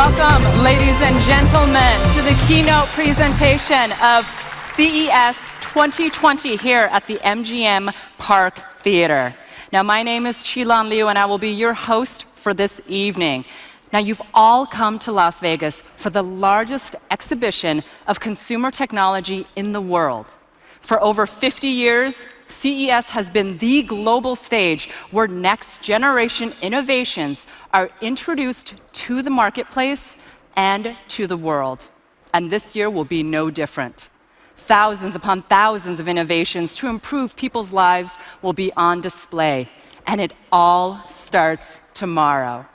Welcome, ladies and gentlemen, to the keynote presentation of CES 2020 here at the MGM Park Theater. Now, my name is Qilan Liu, and I will be your host for this evening. Now, you've all come to Las Vegas for the largest exhibition of consumer technology in the world. For over 50 years, CES has been the global stage where next-generation innovations are introduced to the marketplace and to the world. And this year will be no different. Thousands upon thousands of innovations to improve people's lives will be on display. And it all starts tomorrow.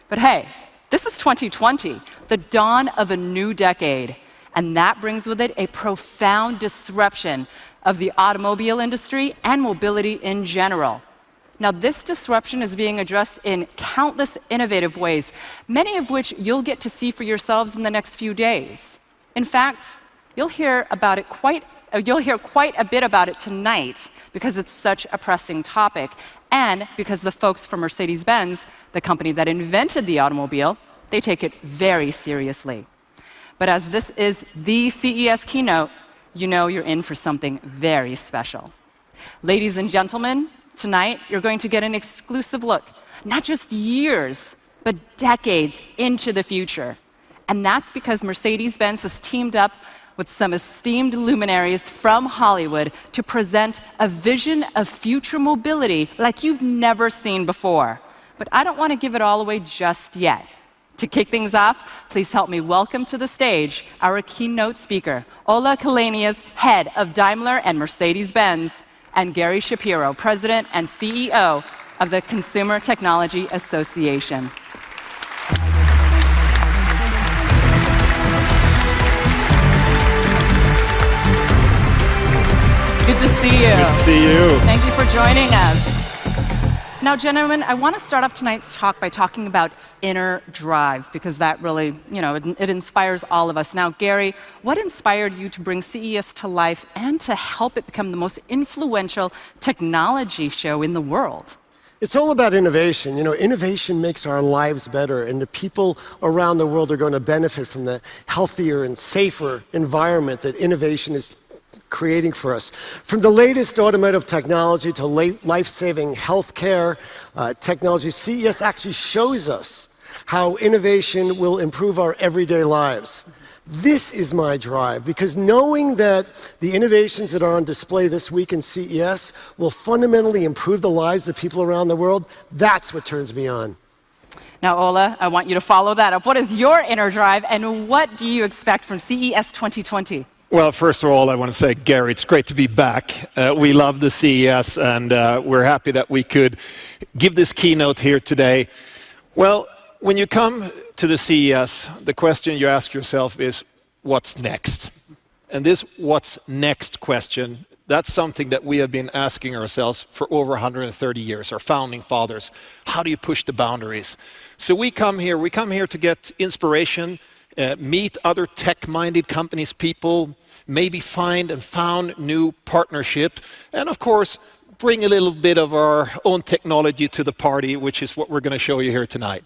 But hey, this is 2020, the dawn of a new decade. And that brings with it a profound disruption of the automobile industry and mobility in general. Now, this disruption is being addressed in countless innovative ways, many of which you'll get to see for yourselves in the next few days. In fact, you'll hear quite a bit about it tonight because it's such a pressing topic, and because the folks from Mercedes-Benz, the company that invented the automobile, they take it very seriously. But as this is the CES keynote, you know you're in for something very special. Ladies and gentlemen, tonight you're going to get an exclusive look, not just years, but decades into the future. And that's because Mercedes-Benz has teamed up with some esteemed luminaries from Hollywood to present a vision of future mobility like you've never seen before. But I don't want to give it all away just yet. To kick things off, please help me welcome to the stage our keynote speaker, Ola K, head of Daimler and Mercedes-Benz, and Gary Shapiro, president and CEO of the Consumer Technology Association. Good to see you. Good to see you. Thank you for joining us. Now, gentlemen, I want to start off tonight's talk by talking about inner drive, because that really, it inspires all of us. Now, Gary, what inspired you to bring CES to life and to help it become the most influential technology show in the world? It's all about innovation. Innovation makes our lives better, and the people around the world are going to benefit from the healthier and safer environment that innovation is creating for us. From the latest automotive technology to life-saving healthcare technology, CES actually shows us how innovation will improve our everyday lives. This is my drive, because knowing that the innovations that are on display this week in CES will fundamentally improve the lives of people around the world, that's what turns me on. Now, Ola, I want you to follow that up. What is your inner drive, and what do you expect from CES 2020? Well, first of all, I want to say, Gary, it's great to be back. We love the CES, and we're happy that we could give this keynote here today. Well, when you come to the CES, the question you ask yourself is, what's next? And this what's next question, that's something that we have been asking ourselves for over 130 years, our founding fathers. How do you push the boundaries? So we come here to get inspiration, meet other tech-minded companies, people, maybe find and found new partnership, and of course, bring a little bit of our own technology to the party, which is what we're going to show you here tonight.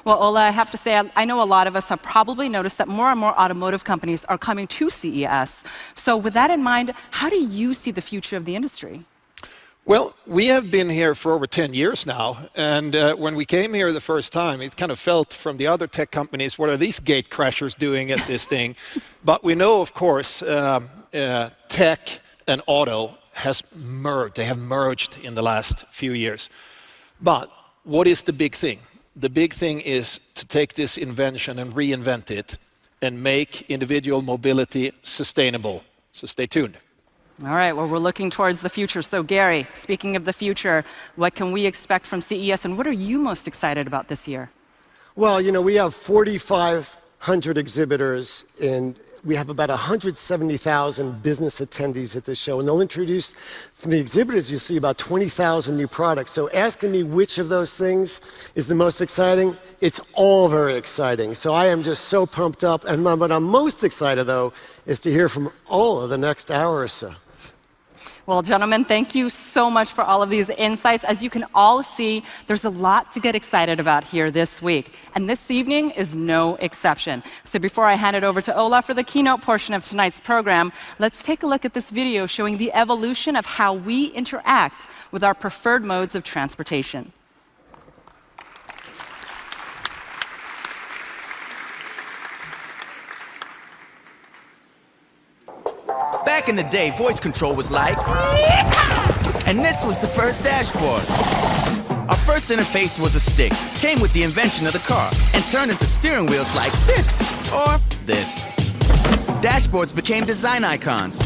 Well, Ola, I have to say, I know a lot of us have probably noticed that more and more automotive companies are coming to CES. So with that in mind, how do you see the future of the industry? Well, we have been here for over 10 years now, and when we came here the first time, it kind of felt from the other tech companies, what are these gate crashers doing at this thing? But we know, of course, tech and auto has merged. They have merged in the last few years. But what is the big thing? The big thing is to take this invention and reinvent it and make individual mobility sustainable. So stay tuned. All right, well, we're looking towards the future. So, Gary, speaking of the future, what can we expect from CES, and what are you most excited about this year? Well, we have 4,500 exhibitors, and we have about 170,000 business attendees at this show. And they'll introduce, from the exhibitors, you'll see about 20,000 new products. So asking me which of those things is the most exciting, it's all very exciting. So I am just so pumped up. And what I'm most excited, though, is to hear from Ola the next hour or so. Well, gentlemen, thank you so much for all of these insights. As you can all see, there's a lot to get excited about here this week, and this evening is no exception. So before I hand it over to Ola for the keynote portion of tonight's program, let's take a look at this video showing the evolution of how we interact with our preferred modes of transportation. Back in the day, voice control was like... And this was the first dashboard. Our first interface was a stick, came with the invention of the car, and turned into steering wheels like this, or this. Dashboards became design icons.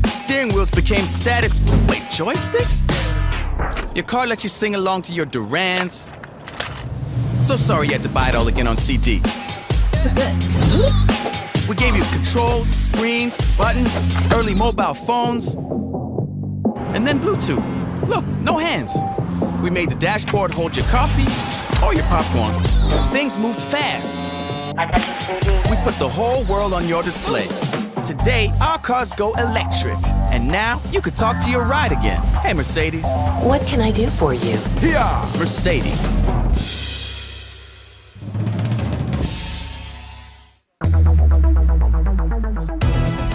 Steering wheels became status... Wait, joysticks? Your car lets you sing along to your Durans. So sorry you had to buy it all again on CD. What's it? We gave you controls, screens, buttons, early mobile phones, and then Bluetooth. Look, no hands. We made the dashboard hold your coffee or your popcorn. Things moved fast. We put the whole world on your display. Today, our cars go electric. And now, you could talk to your ride again. Hey, Mercedes. What can I do for you? Yeah, Mercedes.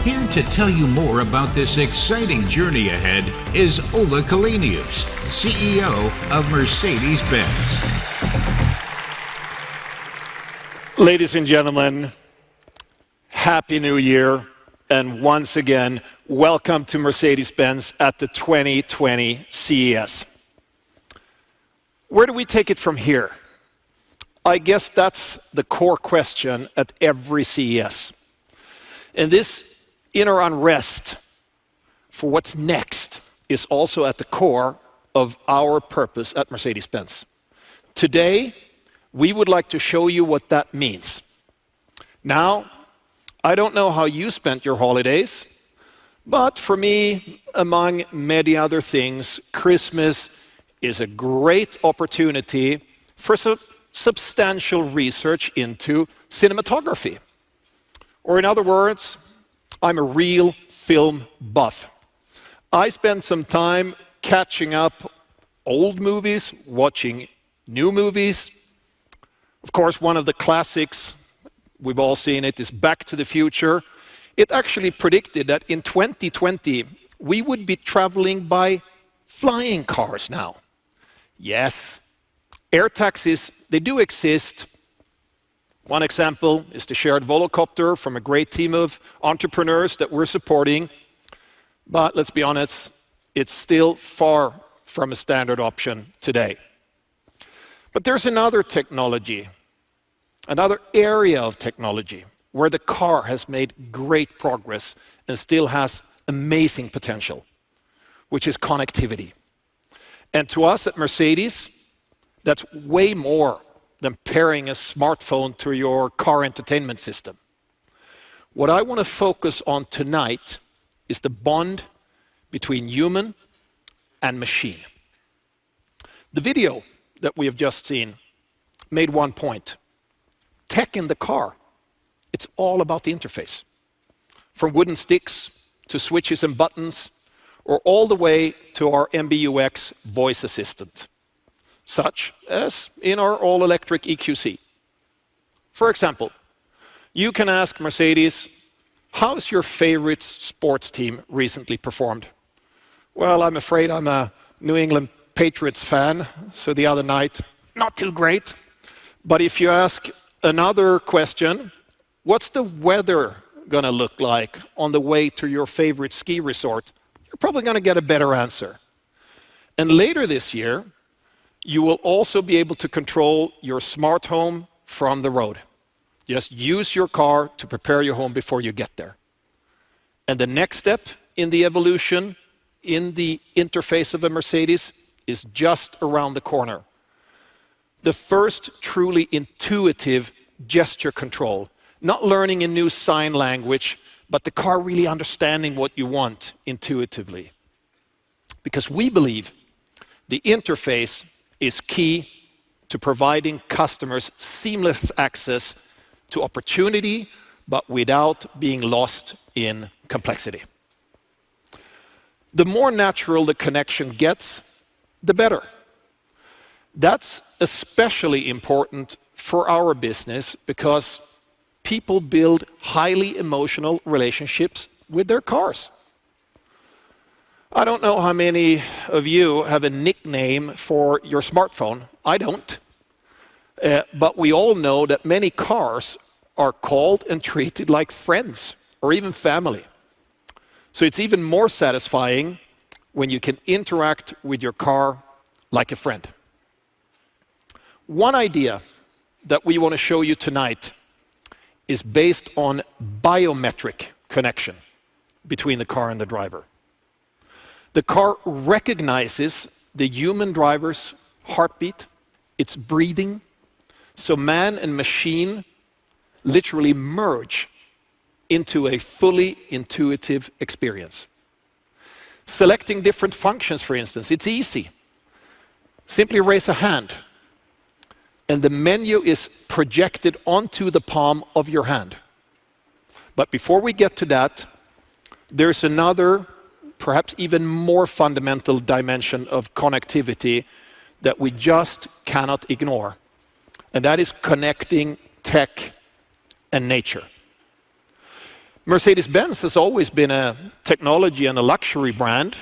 Here to tell you more about this exciting journey ahead is Ola K, CEO of Mercedes-Benz. Ladies and gentlemen, Happy New Year, and once again, welcome to Mercedes-Benz at the 2020 CES. Where do we take it from here? I guess that's the core question at every CES. And this inner unrest for what's next is also at the core of our purpose at Mercedes-Benz. Today, we would like to show you what that means. Now, I don't know how you spent your holidays, but for me, among many other things, Christmas is a great opportunity for substantial research into cinematography. Or in other words, I'm a real film buff. I spend some time catching up old movies, watching new movies. Of course, one of the classics, we've all seen it, is Back to the Future. It actually predicted that in 2020, we would be traveling by flying cars now. Yes, air taxis, they do exist. One example is the shared Volocopter from a great team of entrepreneurs that we're supporting. But let's be honest, it's still far from a standard option today. But there's another technology, another area of technology, where the car has made great progress and still has amazing potential, which is connectivity. And to us at Mercedes, that's way more than pairing a smartphone to your car entertainment system. What I want to focus on tonight is the bond between human and machine. The video that we have just seen made one point. Tech in the car, it's all about the interface. From wooden sticks to switches and buttons, or all the way to our MBUX voice assistant, such as in our all-electric EQC. For example, you can ask Mercedes, how's your favorite sports team recently performed? Well, I'm afraid I'm a New England Patriots fan, so the other night, not too great. But if you ask another question, what's the weather gonna look like on the way to your favorite ski resort? You're probably gonna get a better answer. And later this year, you will also be able to control your smart home from the road. Just use your car to prepare your home before you get there. And the next step in the evolution in the interface of a Mercedes is just around the corner. The first truly intuitive gesture control, not learning a new sign language, but the car really understanding what you want intuitively. Because we believe the interface is key to providing customers seamless access to opportunity, but without being lost in complexity. The more natural the connection gets, the better. That's especially important for our business because people build highly emotional relationships with their cars. I don't know how many of you have a nickname for your smartphone. I don't. But we all know that many cars are called and treated like friends or even family. So it's even more satisfying when you can interact with your car like a friend. One idea that we want to show you tonight is based on biometric connection between the car and the driver. The car recognizes the human driver's heartbeat, its breathing, so man and machine literally merge into a fully intuitive experience. Selecting different functions, for instance, it's easy. Simply raise a hand, and the menu is projected onto the palm of your hand. But before we get to that, there's another, perhaps even more fundamental dimension of connectivity that we just cannot ignore, and that is connecting tech and nature. Mercedes-Benz has always been a technology and a luxury brand,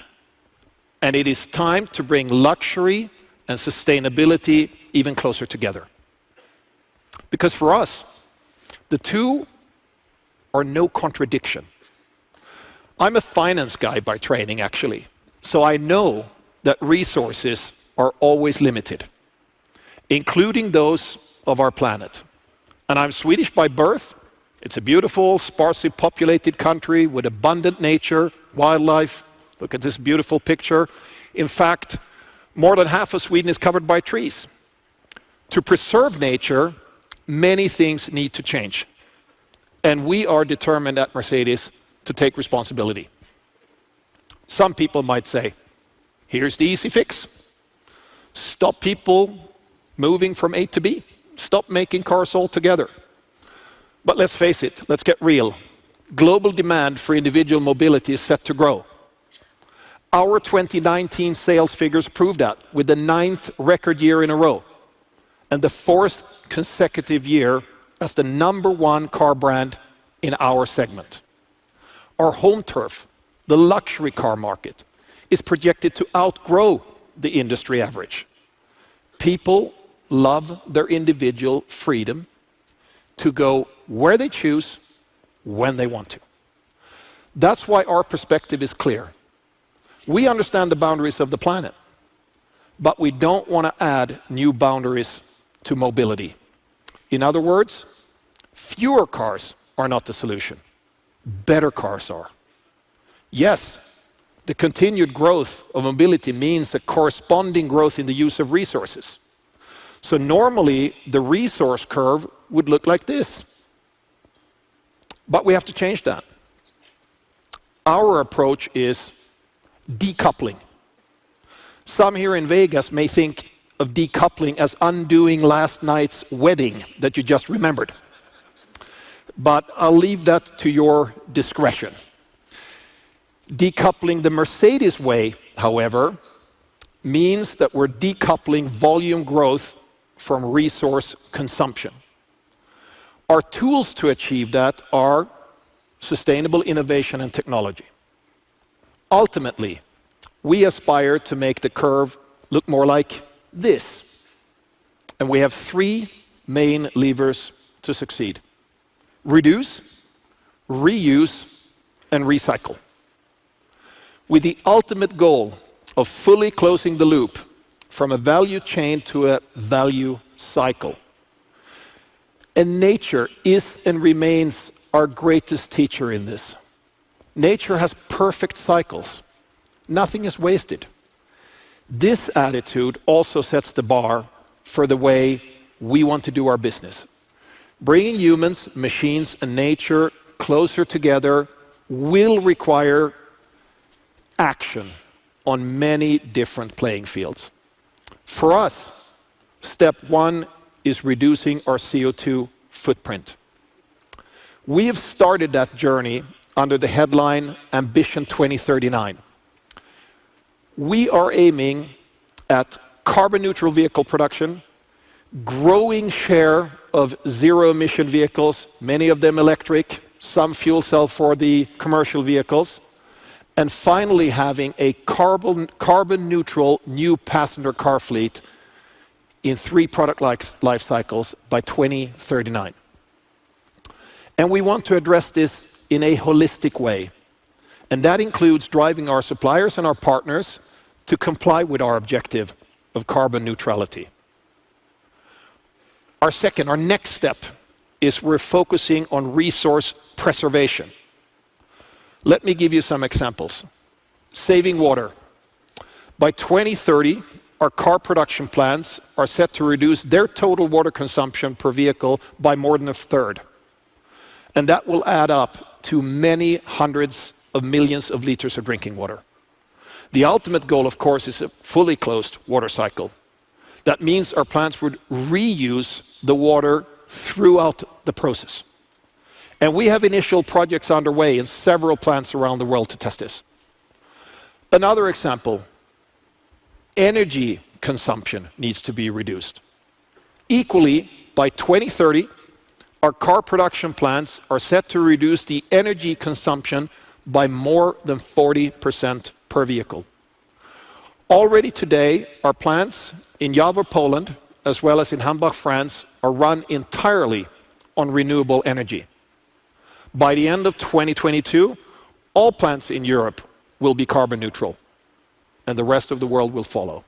and it is time to bring luxury and sustainability even closer together. Because for us, the two are no contradiction. I'm a finance guy by training, actually, so I know that resources are always limited, including those of our planet. And I'm Swedish by birth. It's a beautiful, sparsely populated country with abundant nature, wildlife. Look at this beautiful picture. In fact, more than half of Sweden is covered by trees. To preserve nature, many things need to change. And we are determined at Mercedes to take responsibility. Some people might say, here's the easy fix. Stop people moving from A to B. Stop making cars altogether. But let's face it, let's get real. Global demand for individual mobility is set to grow. Our 2019 sales figures prove that, with the 9th record year in a row, and the 4th consecutive year as the #1 car brand in our segment. Our home turf, the luxury car market, is projected to outgrow the industry average. People love their individual freedom to go where they choose, when they want to. That's why our perspective is clear. We understand the boundaries of the planet, but we don't want to add new boundaries to mobility. In other words, fewer cars are not the solution. Better cars are. Yes, the continued growth of mobility means a corresponding growth in the use of resources. So normally, the resource curve would look like this. But we have to change that. Our approach is decoupling. Some here in Vegas may think of decoupling as undoing last night's wedding that you just remembered. But I'll leave that to your discretion. Decoupling the Mercedes way, however, means that we're decoupling volume growth from resource consumption. Our tools to achieve that are sustainable innovation and technology. Ultimately, we aspire to make the curve look more like this. And we have 3 main levers to succeed: reduce, reuse, and recycle. With the ultimate goal of fully closing the loop from a value chain to a value cycle. And nature is and remains our greatest teacher in this. Nature has perfect cycles. Nothing is wasted. This attitude also sets the bar for the way we want to do our business. Bringing humans, machines, and nature closer together will require action on many different playing fields. For us, step 1 is reducing our CO2 footprint. We have started that journey under the headline Ambition 2039. we are aiming at carbon-neutral vehicle production, growing share of zero-emission vehicles, many of them electric, some fuel cell for the commercial vehicles, and finally having a carbon-neutral new passenger car fleet in 3 product life cycles by 2039. And we want to address this in a holistic way. And that includes driving our suppliers and our partners to comply with our objective of carbon neutrality. Our next step is we're focusing on resource preservation. Let me give you some examples. Saving water. By 2030, our car production plants are set to reduce their total water consumption per vehicle by more than a third. And that will add up to many hundreds of millions of liters of drinking water. The ultimate goal, of course, is a fully closed water cycle. That means our plants would reuse the water throughout the process. And we have initial projects underway in several plants around the world to test this. Another example, energy consumption needs to be reduced. Equally, by 2030, our car production plants are set to reduce the energy consumption by more than 40% per vehicle. Already today, our plants in Jawor, Poland, as well as in Hambach, France, are run entirely on renewable energy. By the end of 2022, all plants in Europe will be carbon neutral, and the rest of the world will follow.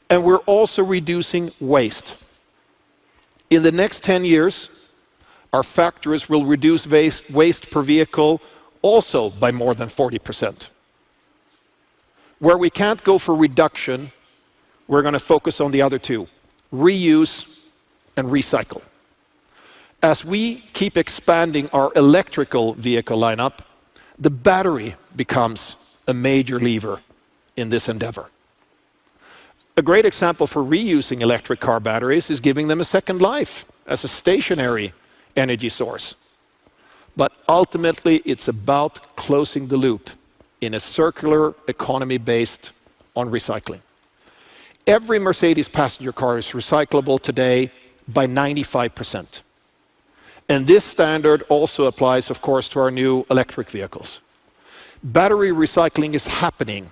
And we're also reducing waste. In the next 10 years, our factories will reduce waste per vehicle also by more than 40%. Where we can't go for reduction, we're going to focus on the other two, reuse and recycle. As we keep expanding our electrical vehicle lineup, the battery becomes a major lever in this endeavor. A great example for reusing electric car batteries is giving them a second life as a stationary energy source. But ultimately, it's about closing the loop in a circular economy based on recycling. Every Mercedes passenger car is recyclable today by 95%. And this standard also applies, of course, to our new electric vehicles. Battery recycling is happening,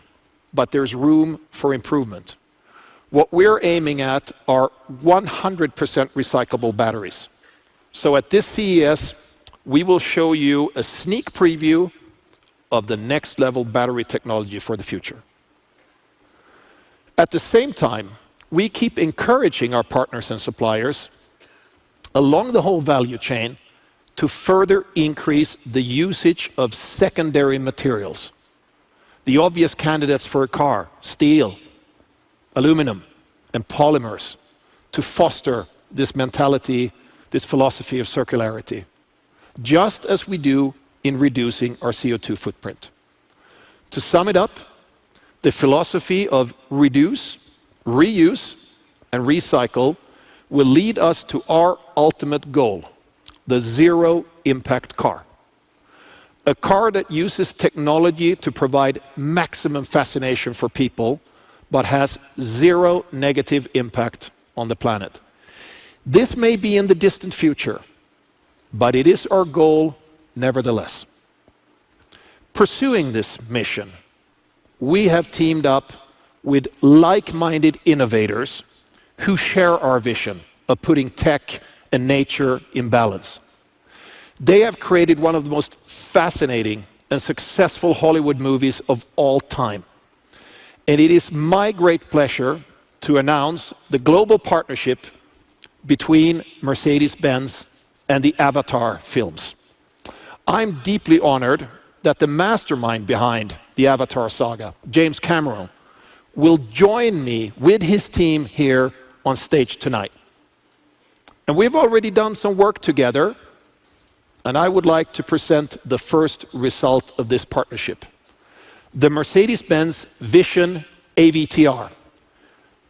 but there's room for improvement. What we're aiming at are 100% recyclable batteries. So at this CES, we will show you a sneak preview of the next level battery technology for the future. At the same time, we keep encouraging our partners and suppliers along the whole value chain to further increase the usage of secondary materials. The obvious candidates for a car, steel, aluminum, and polymers, to foster this mentality, this philosophy of circularity, just as we do in reducing our CO2 footprint. To sum it up, the philosophy of reduce, reuse, and recycle will lead us to our ultimate goal, the zero-impact car. A car that uses technology to provide maximum fascination for people, but has zero negative impact on the planet. This may be in the distant future, but it is our goal nevertheless. Pursuing this mission, we have teamed up with like-minded innovators who share our vision of putting tech and nature in balance. They have created one of the most fascinating and successful Hollywood movies of all time. And it is my great pleasure to announce the global partnership between Mercedes-Benz and the Avatar films. I'm deeply honored that the mastermind behind the Avatar saga, James Cameron, will join me with his team here on stage tonight. And we've already done some work together, and I would like to present the first result of this partnership. The Mercedes-Benz Vision AVTR,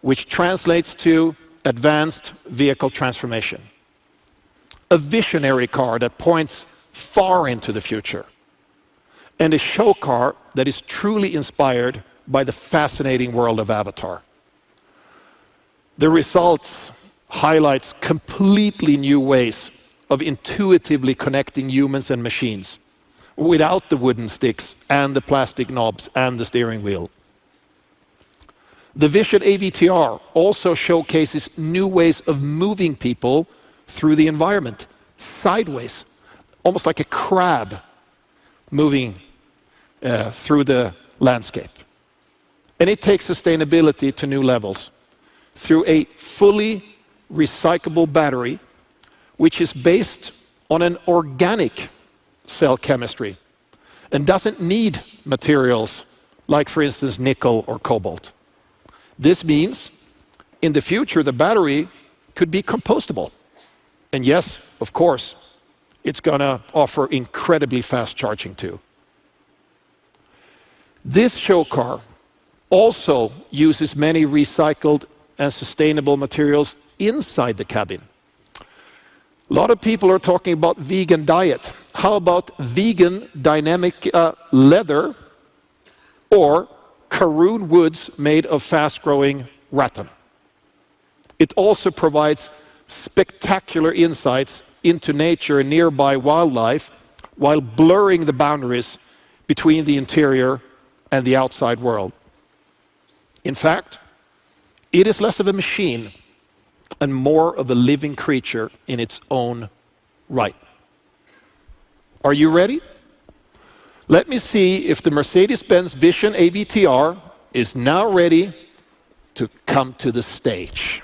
which translates to Advanced Vehicle Transformation. A visionary car that points far into the future, and a show car that is truly inspired by the fascinating world of Avatar. The results highlights completely new ways of intuitively connecting humans and machines without the wooden sticks and the plastic knobs and the steering wheel. The Vision AVTR also showcases new ways of moving people through the environment, sideways, almost like a crab moving through the landscape. And it takes sustainability to new levels through a fully recyclable battery, which is based on an organic cell chemistry and doesn't need materials like, for instance, nickel or cobalt. This means in the future the battery could be compostable. And yes, of course, it's going to offer incredibly fast charging too. This show car also uses many recycled and sustainable materials inside the cabin. A lot of people are talking about vegan diet. How about vegan dynamic leather or Karoon woods made of fast-growing rattan? It also provides spectacular insights into nature and nearby wildlife while blurring the boundaries between the interior and the outside world. In fact, it is less of a machine and more of a living creature in its own right. Are you ready? Let me see if the Mercedes-Benz Vision AVTR is now ready to come to the stage.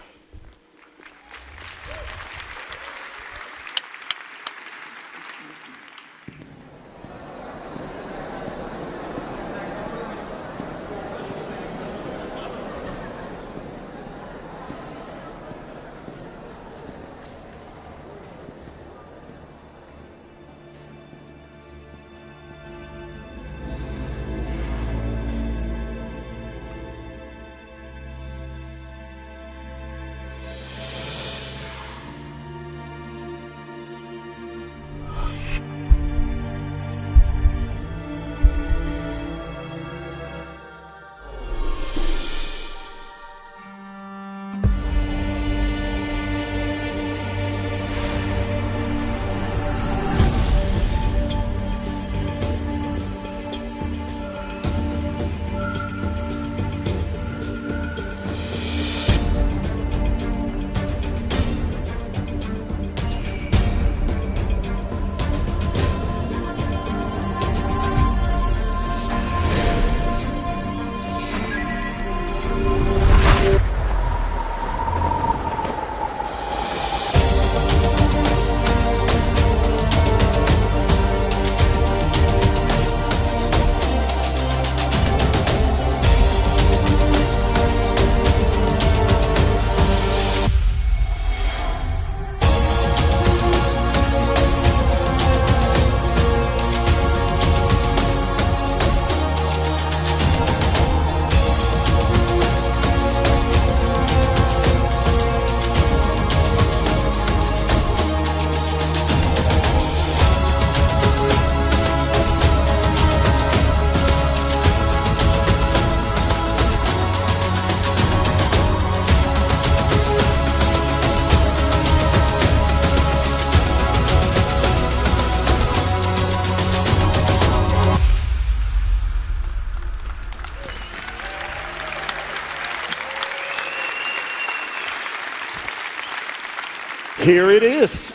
Here it is,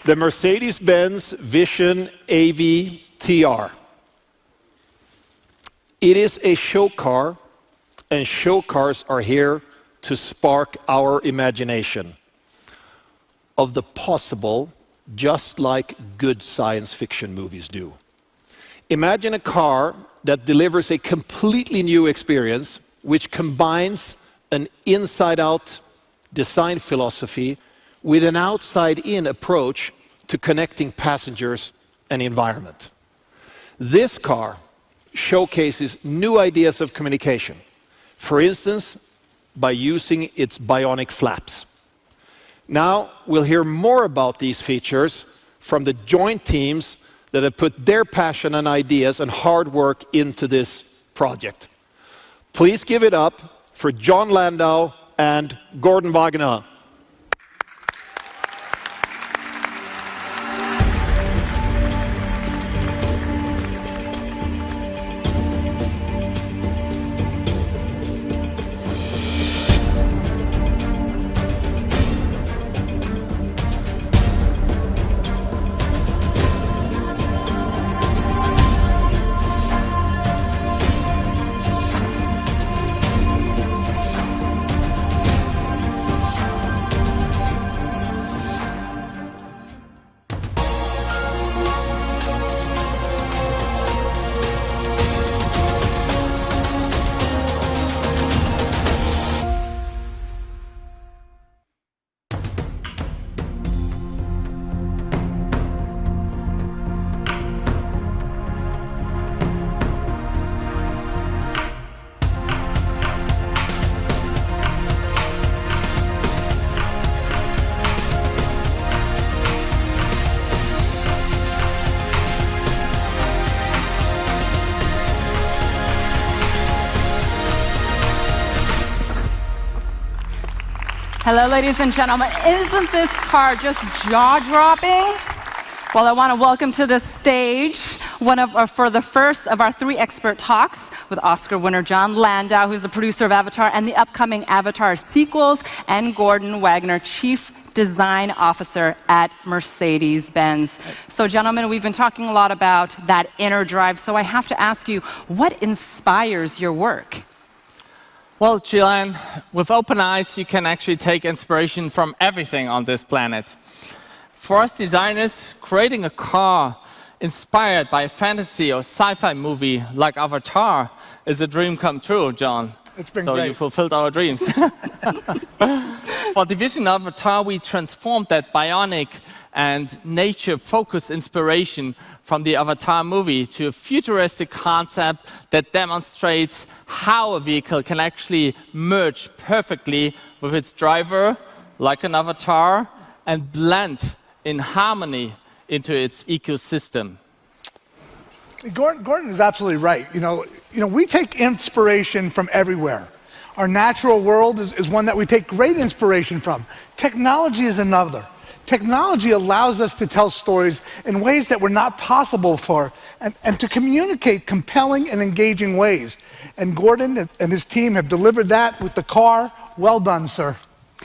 the Mercedes-Benz Vision AVTR. It is a show car, and show cars are here to spark our imagination of the possible, just like good science fiction movies do. Imagine a car that delivers a completely new experience, which combines an inside-out design philosophy with an outside-in approach to connecting passengers and environment. This car showcases new ideas of communication, for instance, by using its bionic flaps. Now, we'll hear more about these features from the joint teams that have put their passion and ideas and hard work into this project. Please give it up for John Landau and Gordon Wagner. Hello, ladies and gentlemen. Isn't this car just jaw-dropping? Well, I want to welcome to the stage for the first of our 3 expert talks with Oscar winner John Landau, who's the producer of Avatar and the upcoming Avatar sequels, and Gordon Wagner, Chief Design Officer at Mercedes-Benz. So, gentlemen, we've been talking a lot about that inner drive, so I have to ask you, what inspires your work? Well, Gillian, with open eyes, you can actually take inspiration from everything on this planet. For us designers, creating a car inspired by a fantasy or sci-fi movie like Avatar is a dream come true, John. It's been so great. You fulfilled our dreams. For the vision of Avatar, we transformed that bionic and nature-focused inspiration from the Avatar movie to a futuristic concept that demonstrates how a vehicle can actually merge perfectly with its driver, like an avatar, and blend in harmony into its ecosystem. Gordon is absolutely right. You know, we take inspiration from everywhere. Our natural world is one that we take great inspiration from. Technology is another. Technology allows us to tell stories in ways that were not possible before, and to communicate compelling and engaging ways. And Gordon and his team have delivered that with the car. Well done, sir.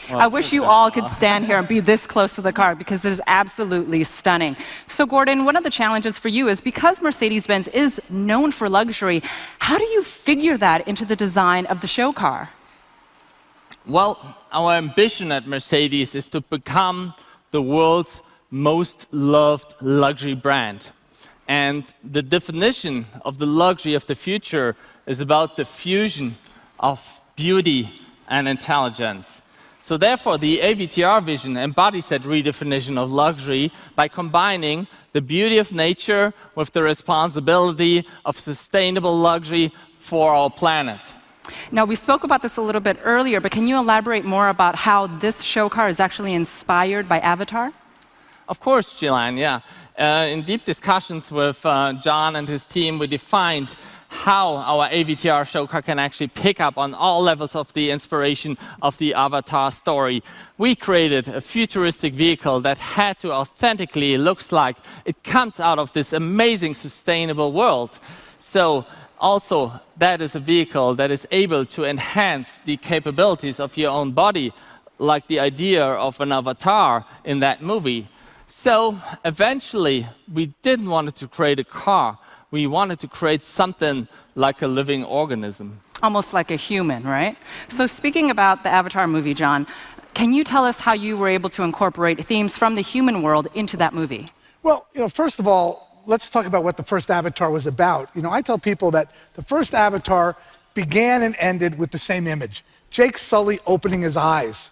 Well, I wish you all could stand here and be this close to the car because it is absolutely stunning. So, Gordon, one of the challenges for you is because Mercedes-Benz is known for luxury, how do you figure that into the design of the show car? Well, our ambition at Mercedes is to become the world's most loved luxury brand. And the definition of the luxury of the future is about the fusion of beauty and intelligence. So therefore, the AVTR vision embodies that redefinition of luxury by combining the beauty of nature with the responsibility of sustainable luxury for our planet. Now, we spoke about this a little bit earlier, but can you elaborate more about how this show car is actually inspired by Avatar? Of course, Gillian, yeah. In deep discussions with John and his team, we defined how our AVTR show car can actually pick up on all levels of the inspiration of the Avatar story. We created a futuristic vehicle that had to authentically looks like it comes out of this amazing sustainable world. So also, that is a vehicle that is able to enhance the capabilities of your own body, like the idea of an avatar in that movie. So eventually, we didn't want to create a car. We wanted to create something like a living organism. Almost like a human, right? So speaking about the Avatar movie, John, can you tell us how you were able to incorporate themes from the human world into that movie? Well, first of all, let's talk about what the first Avatar was about. I tell people that the first Avatar began and ended with the same image, Jake Sully opening his eyes.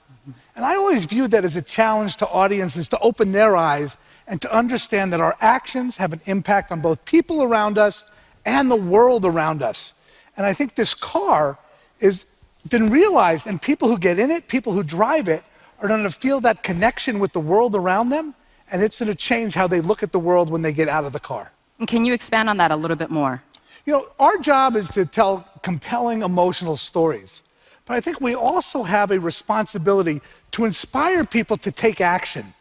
And I always viewed that as a challenge to audiences to open their eyes and to understand that our actions have an impact on both people around us and the world around us. And I think this car has been realized, and people who get in it, people who drive it, are going to feel that connection with the world around them, and it's going to change how they look at the world when they get out of the car. And can you expand on that a little bit more? You know, our job is to tell compelling emotional stories. But I think we also have a responsibility to inspire people to take action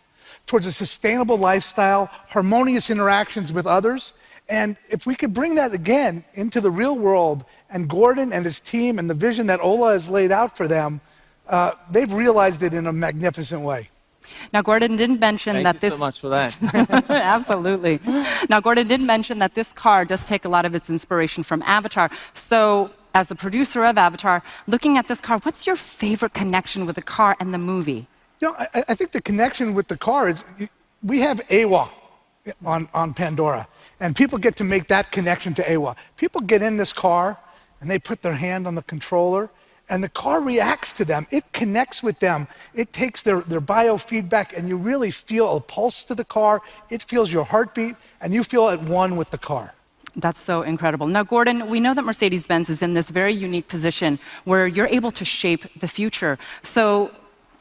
towards a sustainable lifestyle, harmonious interactions with others. And if we could bring that again into the real world, and Gordon and his team and the vision that Ola has laid out for them, they've realized it in a magnificent way. Now, Gordon didn't mention that this... Thank you so much for that. Absolutely. Now, Gordon did mention that this car does take a lot of its inspiration from Avatar. So, as a producer of Avatar, looking at this car, what's your favorite connection with the car and the movie? You know, I think the connection with the car is, we have AWA on Pandora, and people get to make that connection to AWA. People get in this car, and they put their hand on the controller, and the car reacts to them. It connects with them. It takes their biofeedback, and you really feel a pulse to the car. It feels your heartbeat, and you feel at one with the car. That's so incredible. Now, Gordon, we know that Mercedes-Benz is in this very unique position where you're able to shape the future. So,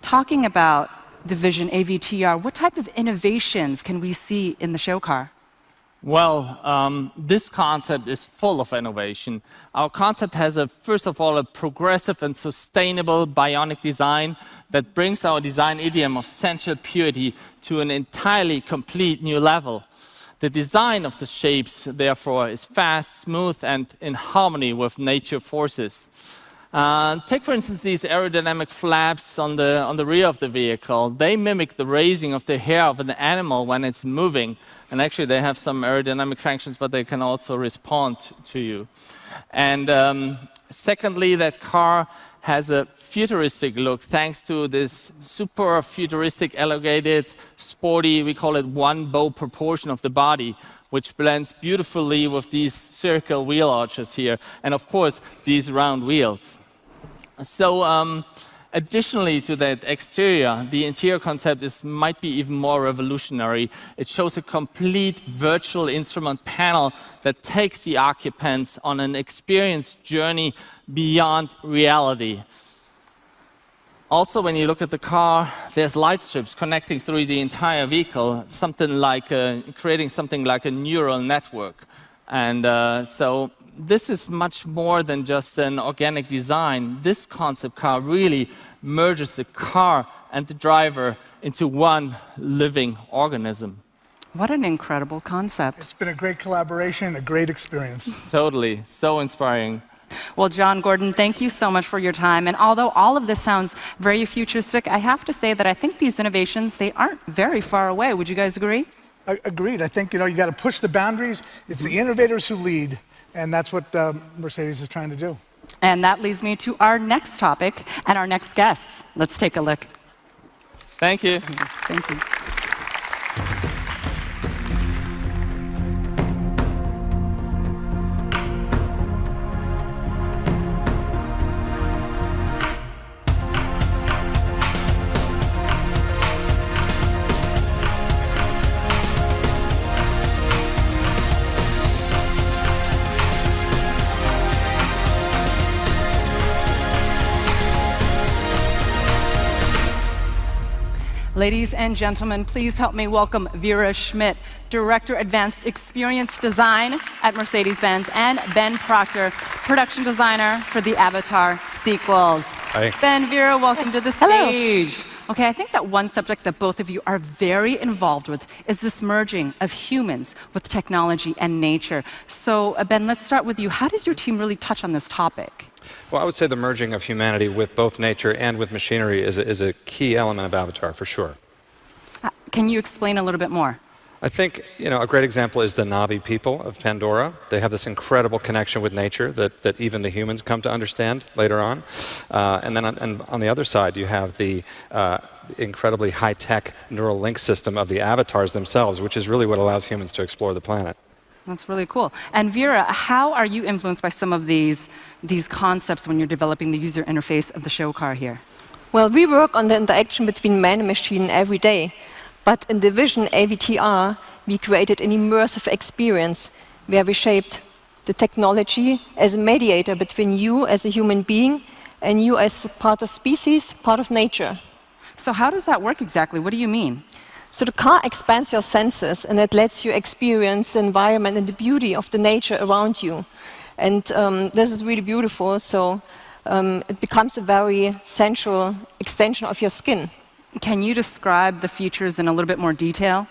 talking about the Vision AVTR, what type of innovations can we see in the show car? Well, this concept is full of innovation. Our concept has, first of all, a progressive and sustainable bionic design that brings our design idiom of sensual purity to an entirely complete new level. The design of the shapes, therefore, is fast, smooth, and in harmony with nature forces. Take, for instance, these aerodynamic flaps on the rear of the vehicle. They mimic the raising of the hair of an animal when it's moving. And actually, they have some aerodynamic functions, but they can also respond to you. And secondly, that car has a futuristic look thanks to this super futuristic, elongated, sporty, we call it one-bow proportion of the body, which blends beautifully with these circle wheel arches here, and of course, these round wheels. So, additionally to that exterior, the interior concept might be even more revolutionary. It shows a complete virtual instrument panel that takes the occupants on an experience journey beyond reality. Also, when you look at the car, there's light strips connecting through the entire vehicle, creating something like a neural network. And so this is much more than just an organic design. This concept car really merges the car and the driver into one living organism. What an incredible concept. It's been a great collaboration, a great experience. Totally, so inspiring. Well, John Gordon, thank you so much for your time. And although all of this sounds very futuristic, I have to say that I think these innovations, they aren't very far away. Would you guys agree? Agreed. I think, you got to push the boundaries. It's the innovators who lead, and that's what Mercedes is trying to do. And that leads me to our next topic and our next guests. Let's take a look. Thank you. Thank you. Ladies and gentlemen, please help me welcome Vera Schmidt, Director Advanced Experience Design at Mercedes-Benz, and Ben Proctor, Production Designer for the Avatar sequels. Hi. Ben, Vera, welcome to the stage. Hello. Okay, I think that one subject that both of you are very involved with is this merging of humans with technology and nature. So, Ben, let's start with you. How does your team really touch on this topic? Well, I would say the merging of humanity with both nature and with machinery is a key element of Avatar, for sure. Can you explain a little bit more? I think, a great example is the Na'vi people of Pandora. They have this incredible connection with nature that even the humans come to understand later on. And then on the other side, you have the incredibly high-tech neural link system of the avatars themselves, which is really what allows humans to explore the planet. That's really cool. And Vera, how are you influenced by some of these concepts when you're developing the user interface of the show car here? Well, we work on the interaction between man and machine every day. But in the Vision AVTR, we created an immersive experience where we shaped the technology as a mediator between you as a human being and you as part of species, part of nature. So how does that work exactly? What do you mean? So the car expands your senses, and it lets you experience the environment and the beauty of the nature around you. And this is really beautiful. So it becomes a very sensual extension of your skin. Can you describe the features in a little bit more detail?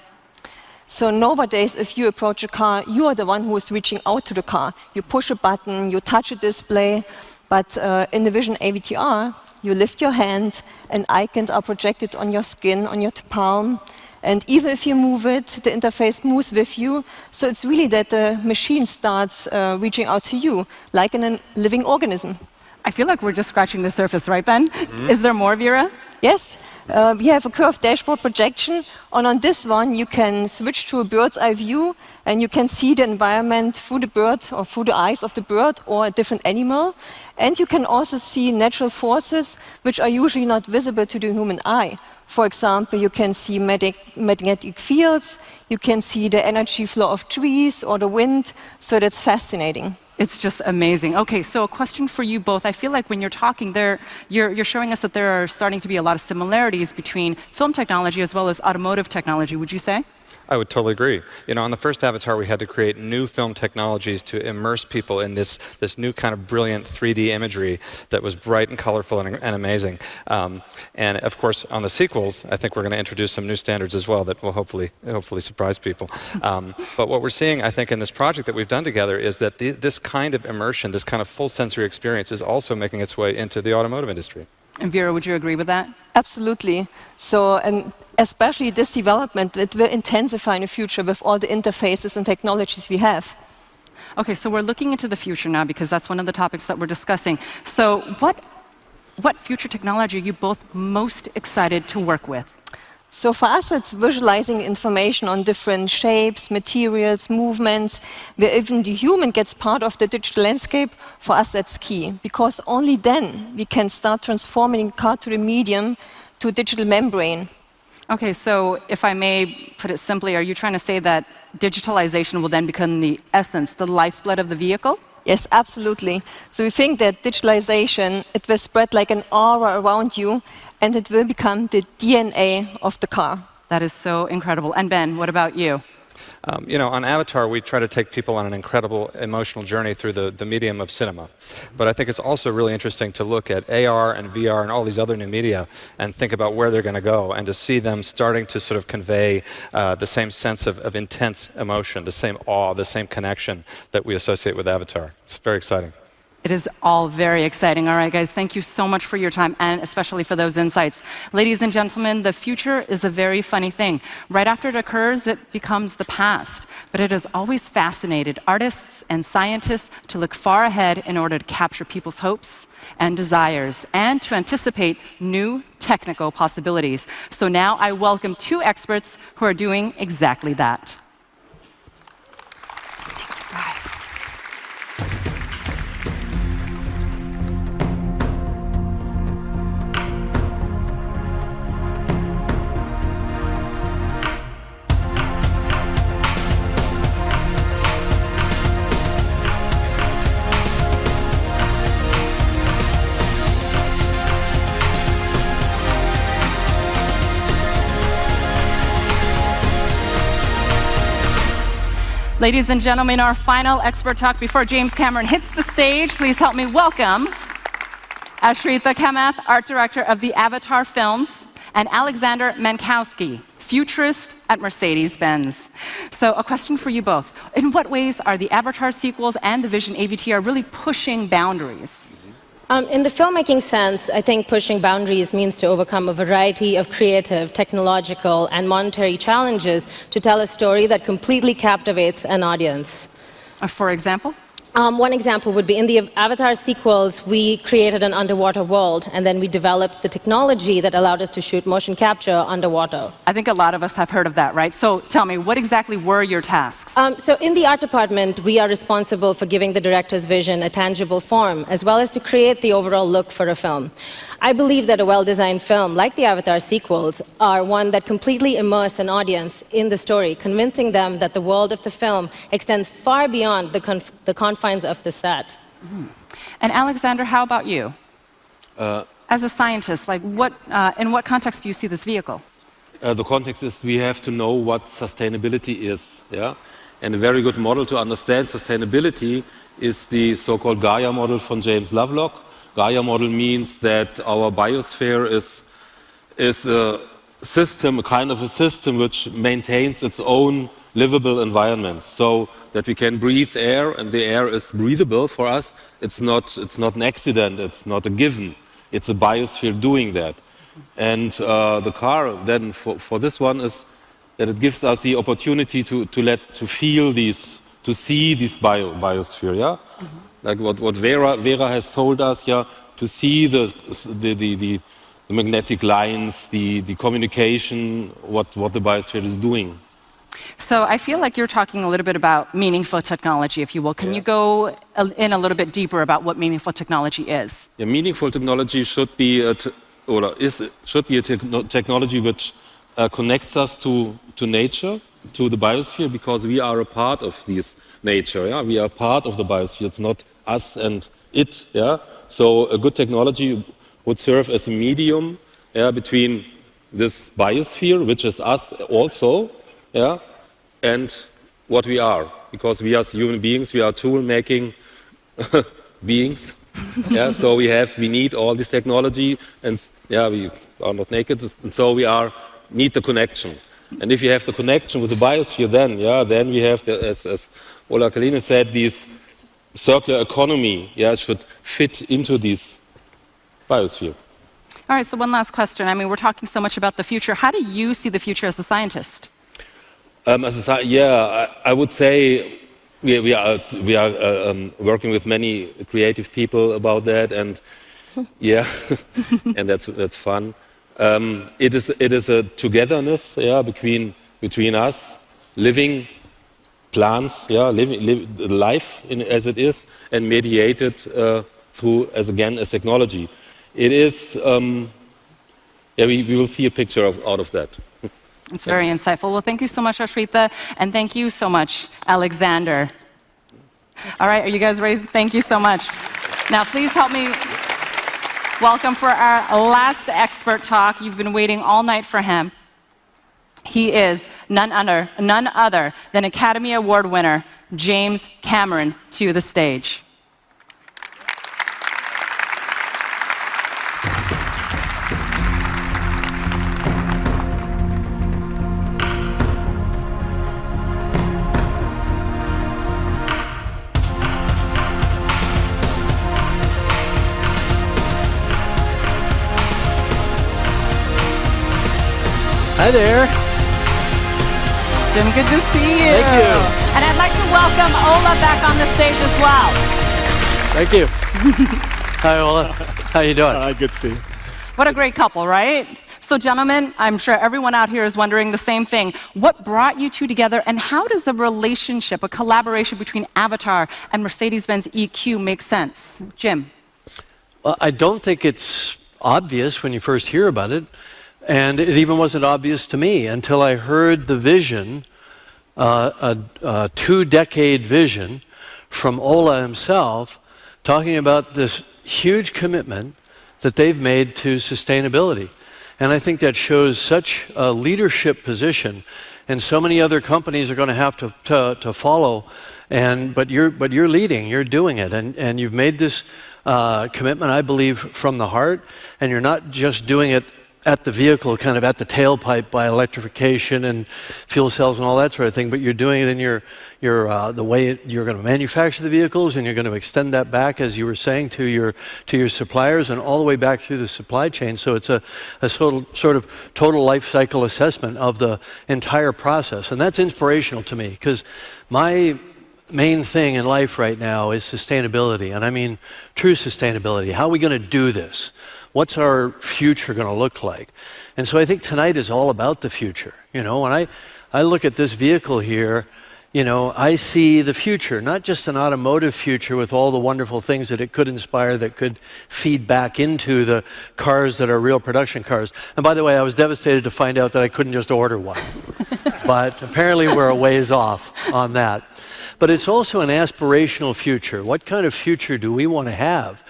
So nowadays, if you approach a car, you are the one who is reaching out to the car. You push a button, you touch a display. But in the Vision AVTR, you lift your hand, and icons are projected on your skin, on your palm. And even if you move it, the interface moves with you. So it's really that the machine starts reaching out to you, like in a living organism. I feel like we're just scratching the surface, right, Ben? Is there more, Vera? Yes. We have a curved dashboard projection, and on this one you can switch to a bird's eye view, and you can see the environment through the bird or through the eyes of the bird or a different animal. And you can also see natural forces which are usually not visible to the human eye. For example, you can see magnetic fields, you can see the energy flow of trees or the wind, so that's fascinating. It's just amazing. Okay, so a question for you both. I feel like when you're talking there, you're showing us that there are starting to be a lot of similarities between film technology as well as automotive technology, would you say? I would totally agree. You know, on the first Avatar, we had to create new film technologies to immerse people in this new kind of brilliant 3D imagery that was bright and colorful and amazing. And of course, on the sequels, I think we're going to introduce some new standards as well that will hopefully surprise people. But what we're seeing, I think, in this project that we've done together is that this kind of immersion, this kind of full sensory experience is also making its way into the automotive industry. And Vera, would you agree with that? Absolutely. So, and especially this development, it will intensify in the future with all the interfaces and technologies we have. Okay, so we're looking into the future now because that's one of the topics that we're discussing. So what future technology are you both most excited to work with? So for us, it's visualizing information on different shapes, materials, movements, where even the human gets part of the digital landscape. For us, that's key, because only then we can start transforming the car to the medium, to a digital membrane. Okay, so if I may put it simply, are you trying to say that digitalization will then become the essence, the lifeblood of the vehicle? Yes, absolutely. So we think that digitalization, it will spread like an aura around you, and it will become the DNA of the car. That is so incredible. And Ben, what about you? You know, on Avatar, we try to take people on an incredible emotional journey through the medium of cinema. But I think it's also really interesting to look at AR and VR and all these other new media and think about where they're going to go and to see them starting to sort of convey the same sense of intense emotion, the same awe, the same connection that we associate with Avatar. It's very exciting. It is all very exciting. All right, guys, thank you so much for your time and especially for those insights. Ladies and gentlemen, the future is a very funny thing. Right after it occurs, it becomes the past. But it has always fascinated artists and scientists to look far ahead in order to capture people's hopes and desires and to anticipate new technical possibilities. So now I welcome two experts who are doing exactly that. Ladies and gentlemen, our final expert talk before James Cameron hits the stage. Please help me welcome Ashrita Kamath, Art Director of the Avatar films, and Alexander Mankowski, futurist at Mercedes-Benz. So a question for you both. In what ways are the Avatar sequels and the Vision AVTR really pushing boundaries? In the filmmaking sense, I think pushing boundaries means to overcome a variety of creative, technological, and monetary challenges to tell a story that completely captivates an audience. For example? One example would be in the Avatar sequels, we created an underwater world, and then we developed the technology that allowed us to shoot motion capture underwater. I think a lot of us have heard of that, right? So tell me, what exactly were your tasks? So in the art department, we are responsible for giving the director's vision a tangible form, as well as to create the overall look for a film. I believe that a well-designed film, like the Avatar sequels, are one that completely immerse an audience in the story, convincing them that the world of the film extends far beyond the confines of the set. Mm-hmm. And Alexander, how about you? As a scientist, like in what context do you see this vehicle? The context is we have to know what sustainability is. Yeah? And a very good model to understand sustainability is the so-called Gaia model from James Lovelock. Gaia model means that our biosphere is a system, a kind of a system which maintains its own livable environment, so that we can breathe air, and the air is breathable for us. It's not an accident, it's not a given. It's a biosphere doing that. And the car then for this one is that it gives us the opportunity to feel these, to see this biosphere, yeah? Like what Vera has told us, yeah, to see the magnetic lines, the communication, what the biosphere is doing. So I feel like you're talking a little bit about meaningful technology, if you will. Can you go in a little bit deeper about what meaningful technology is? Yeah, meaningful technology should be a technology which connects us to nature, to the biosphere, because we are a part of this nature. Yeah? We are part of the biosphere. It's not us and it. Yeah? So a good technology would serve as a medium, yeah, between this biosphere, which is us also, yeah, and what we are. Because we as human beings, we are tool-making beings. Yeah, so we need all this technology, and yeah, we are not naked, and so we need the connection. And if you have the connection with the biosphere, then we have, as Ola K said, this circular economy. Yeah, should fit into this biosphere. All right. So one last question. I mean, we're talking so much about the future. How do you see the future as a scientist? I would say we are working with many creative people about that, and yeah, and that's fun. It is a togetherness, yeah, between us, living plants, yeah, living life as it is, and mediated through as technology. It is, we will see a picture out of that. It's very insightful. Well, thank you so much, Ashrita, and thank you so much, Alexander. All right, are you guys ready? Thank you so much. Now, please help me welcome for our last expert talk. You've been waiting all night for him. He is none other than Academy Award winner James Cameron to the stage. Hi there. Jim, good to see you. Thank you. And I'd like to welcome Ola back on the stage as well. Thank you. Hi, Ola. How you doing? Good to see you. What a great couple, right? So, gentlemen, I'm sure everyone out here is wondering the same thing. What brought you two together, and how does a relationship, a collaboration between Avatar and Mercedes-Benz EQ make sense? Jim? Well, I don't think it's obvious when you first hear about it. And it even wasn't obvious to me until I heard the vision, a 2-decade vision from Ola himself, talking about this huge commitment that they've made to sustainability. And I think that shows such a leadership position, and so many other companies are going to have to follow. But you're leading, you're doing it, and you've made this commitment, I believe, from the heart. And you're not just doing it at the vehicle, kind of at the tailpipe by electrification and fuel cells and all that sort of thing, but you're doing it in the way you're going to manufacture the vehicles, and you're going to extend that back, as you were saying, to your suppliers and all the way back through the supply chain. So it's a sort of total life cycle assessment of the entire process, and that's inspirational to me, because my main thing in life right now is sustainability, and I mean true sustainability. How are we going to do this? What's our future going to look like? And so I think tonight is all about the future. You know, when I look at this vehicle here, you know, I see the future, not just an automotive future with all the wonderful things that it could inspire, that could feed back into the cars that are real production cars. And by the way, I was devastated to find out that I couldn't just order one. But apparently we're a ways off on that. But it's also an aspirational future. What kind of future do we want to have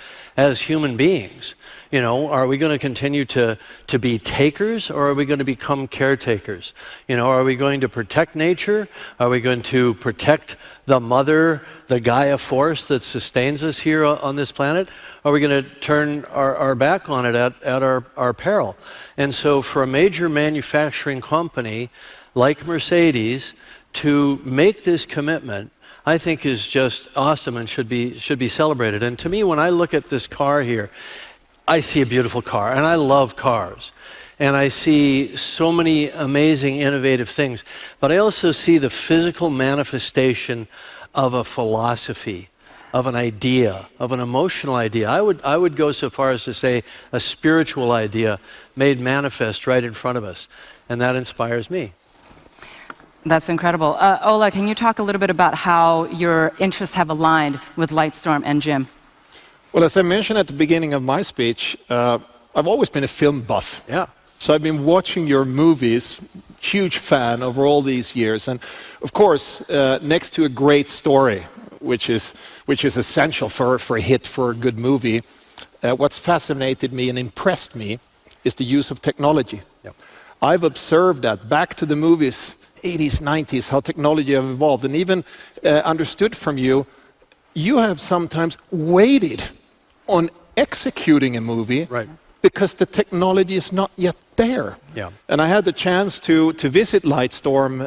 as human beings. You know, are we going to continue to be takers, or are we going to become caretakers? You know, are we going to protect nature? Are we going to protect the mother, the Gaia force that sustains us here on this planet? Are we going to turn our back on it at our peril? And so for a major manufacturing company like Mercedes to make this commitment, I think is just awesome and should be celebrated. And to me, when I look at this car here, I see a beautiful car, and I love cars. And I see so many amazing, innovative things. But I also see the physical manifestation of a philosophy, of an idea, of an emotional idea. I would go so far as to say a spiritual idea made manifest right in front of us. And that inspires me. That's incredible. Ola, can you talk a little bit about how your interests have aligned with Lightstorm and Jim? Well, as I mentioned at the beginning of my speech, I've always been a film buff. Yeah. So I've been watching your movies, huge fan over all these years. And of course, next to a great story, which is essential for a hit, for a good movie, what's fascinated me and impressed me is the use of technology. Yep. I've observed that back to the movies, 80s, 90s, how technology have evolved, and even understood from you, you have sometimes waited on executing a movie because the technology is not yet there. Yeah. And I had the chance to visit Lightstorm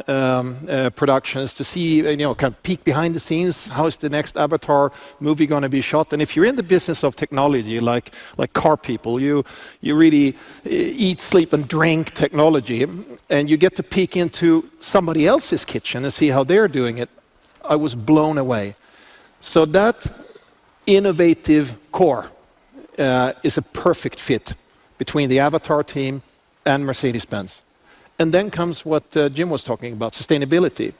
productions to see, kind of peek behind the scenes. How is the next Avatar movie going to be shot? And if you're in the business of technology, like car people, you really eat, sleep, and drink technology, and you get to peek into somebody else's kitchen and see how they're doing it. I was blown away. So that innovative core is a perfect fit between the Avatar team and Mercedes-Benz. And then comes what Jim was talking about, sustainability.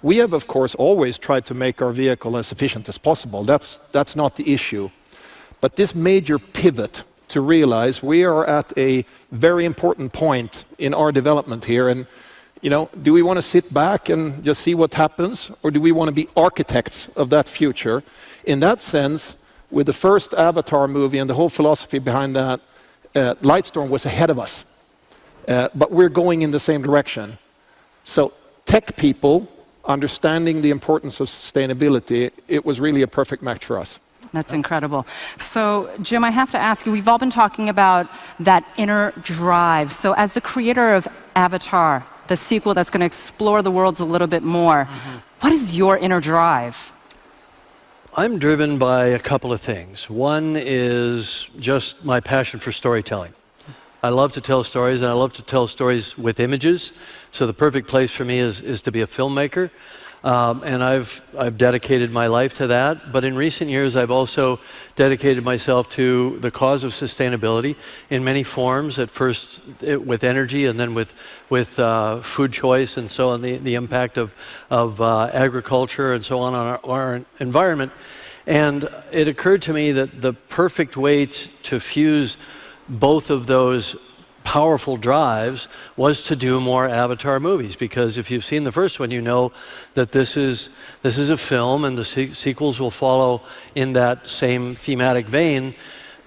We have, of course, always tried to make our vehicle as efficient as possible. That's not the issue. But this major pivot to realize we are at a very important point in our development here. And do we want to sit back and just see what happens, or do we want to be architects of that future? In that sense, with the first Avatar movie and the whole philosophy behind that, Lightstorm was ahead of us. But we're going in the same direction. So tech people, understanding the importance of sustainability, it was really a perfect match for us. That's incredible. So, Jim, I have to ask you, we've all been talking about that inner drive. So as the creator of Avatar, the sequel that's going to explore the worlds a little bit more, what is your inner drive? I'm driven by a couple of things. One is just my passion for storytelling. I love to tell stories, and I love to tell stories with images. So the perfect place for me is to be a filmmaker. And I've dedicated my life to that. But in recent years, I've also dedicated myself to the cause of sustainability in many forms. At first with energy, and then with food choice, and so on, the impact of agriculture and so on our environment. And it occurred to me that the perfect way to fuse both of those powerful drives was to do more Avatar movies, because if you've seen the first one, you know that this is a film, and the sequels will follow in that same thematic vein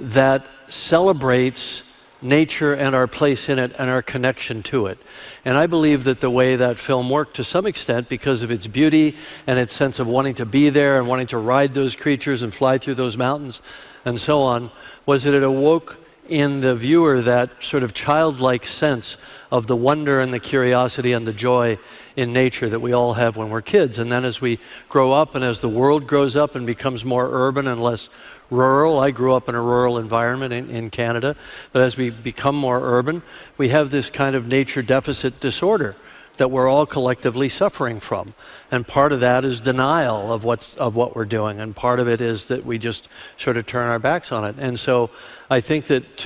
that celebrates nature and our place in it and our connection to it. And I believe that the way that film worked to some extent, because of its beauty and its sense of wanting to be there and wanting to ride those creatures and fly through those mountains and so on, was that it awoke in the viewer that sort of childlike sense of the wonder and the curiosity and the joy in nature that we all have when we're kids. And then as we grow up and as the world grows up and becomes more urban and less rural — I grew up in a rural environment in Canada — but as we become more urban, we have this kind of nature deficit disorder that we're all collectively suffering from. And part of that is denial of what we're doing, and part of it is that we just sort of turn our backs on it. And so I think that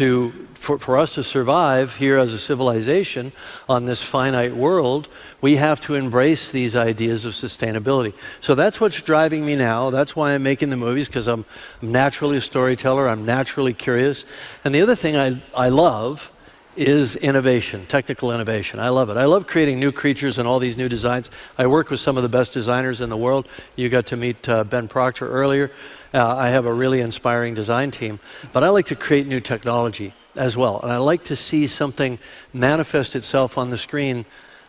for us to survive here as a civilization on this finite world, we have to embrace these ideas of sustainability. So that's what's driving me now. That's why I'm making the movies, because I'm naturally a storyteller. I'm naturally curious. And the other thing I love is innovation, technical innovation. I love it. I love creating new creatures and all these new designs. I work with some of the best designers in the world. You got to meet Ben Proctor earlier. I have a really inspiring design team, but I like to create new technology as well. And I like to see something manifest itself on the screen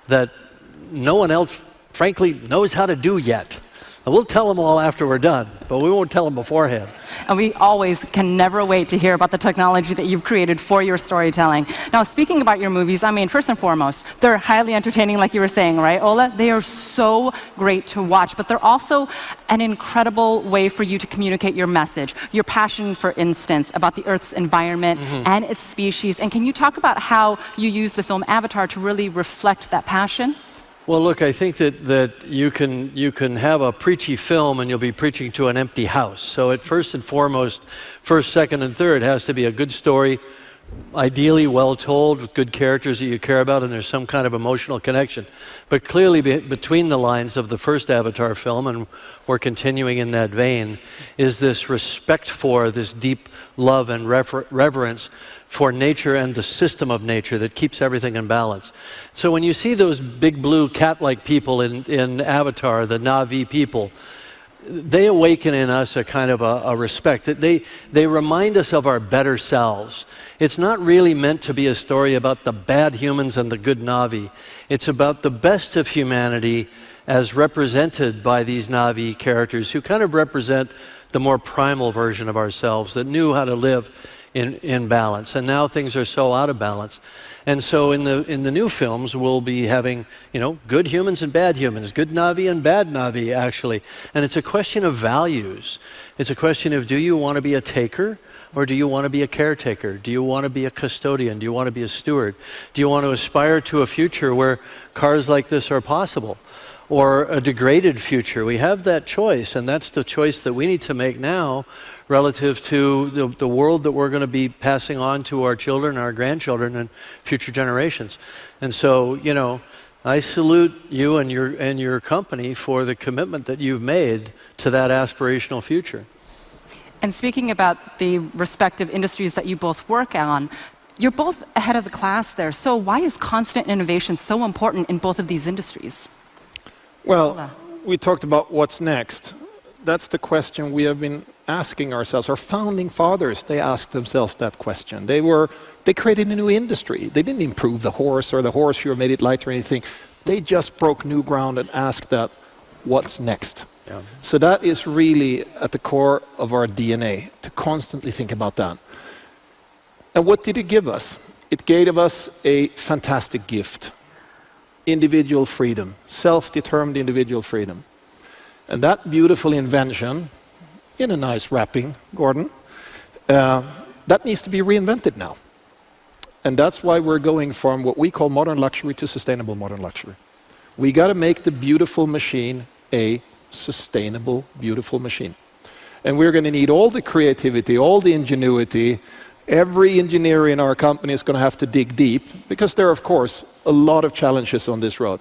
that no one else, frankly, knows how to do yet. And we'll tell them all after we're done, but we won't tell them beforehand. And we always can never wait to hear about the technology that you've created for your storytelling. Now, speaking about your movies, I mean, first and foremost, they're highly entertaining, like you were saying, right, Ola? They are so great to watch, but they're also an incredible way for you to communicate your message, your passion, for instance, about the Earth's environment and its species. And can you talk about how you use the film Avatar to really reflect that passion? Well, look, I think that you can have a preachy film and you'll be preaching to an empty house. So at first and foremost, first, second, and third has to be a good story, ideally well told, with good characters that you care about, and there's some kind of emotional connection. But clearly between the lines of the first Avatar film, and we're continuing in that vein, is this respect for, this deep love and reverence for nature and the system of nature that keeps everything in balance. So when you see those big blue cat-like people in Avatar, the Na'vi people, they awaken in us a kind of a respect. They remind us of our better selves. It's not really meant to be a story about the bad humans and the good Na'vi. It's about the best of humanity as represented by these Na'vi characters who kind of represent the more primal version of ourselves that knew how to live in balance. And now things are so out of balance. And so in the new films, we'll be having, good humans and bad humans, good Na'vi and bad Na'vi, actually. And it's a question of values. It's a question of, do you want to be a taker or do you want to be a caretaker? Do you want to be a custodian? Do you want to be a steward? Do you want to aspire to a future where cars like this are possible? Or a degraded future? We have that choice, and that's the choice that we need to make now relative to the world that we're going to be passing on to our children, our grandchildren, and future generations. And so, I salute you and your company for the commitment that you've made to that aspirational future. And speaking about the respective industries that you both work on, you're both ahead of the class there. So why is constant innovation so important in both of these industries? Well, we talked about what's next. That's the question we have been asking ourselves. Our founding fathers, they asked themselves that question. They created a new industry. They didn't improve the horse or the horseshoe or made it lighter or anything. They just broke new ground and asked that, what's next? Yeah. So that is really at the core of our DNA, to constantly think about that. And what did it give us? It gave us a fantastic gift. Individual freedom, self-determined individual freedom. And that beautiful invention, in a nice wrapping, Gordon, that needs to be reinvented now. And that's why we're going from what we call modern luxury to sustainable modern luxury. We got to make the beautiful machine a sustainable, beautiful machine. And we're going to need all the creativity, all the ingenuity. Every engineer in our company is going to have to dig deep, because there are, of course, a lot of challenges on this road.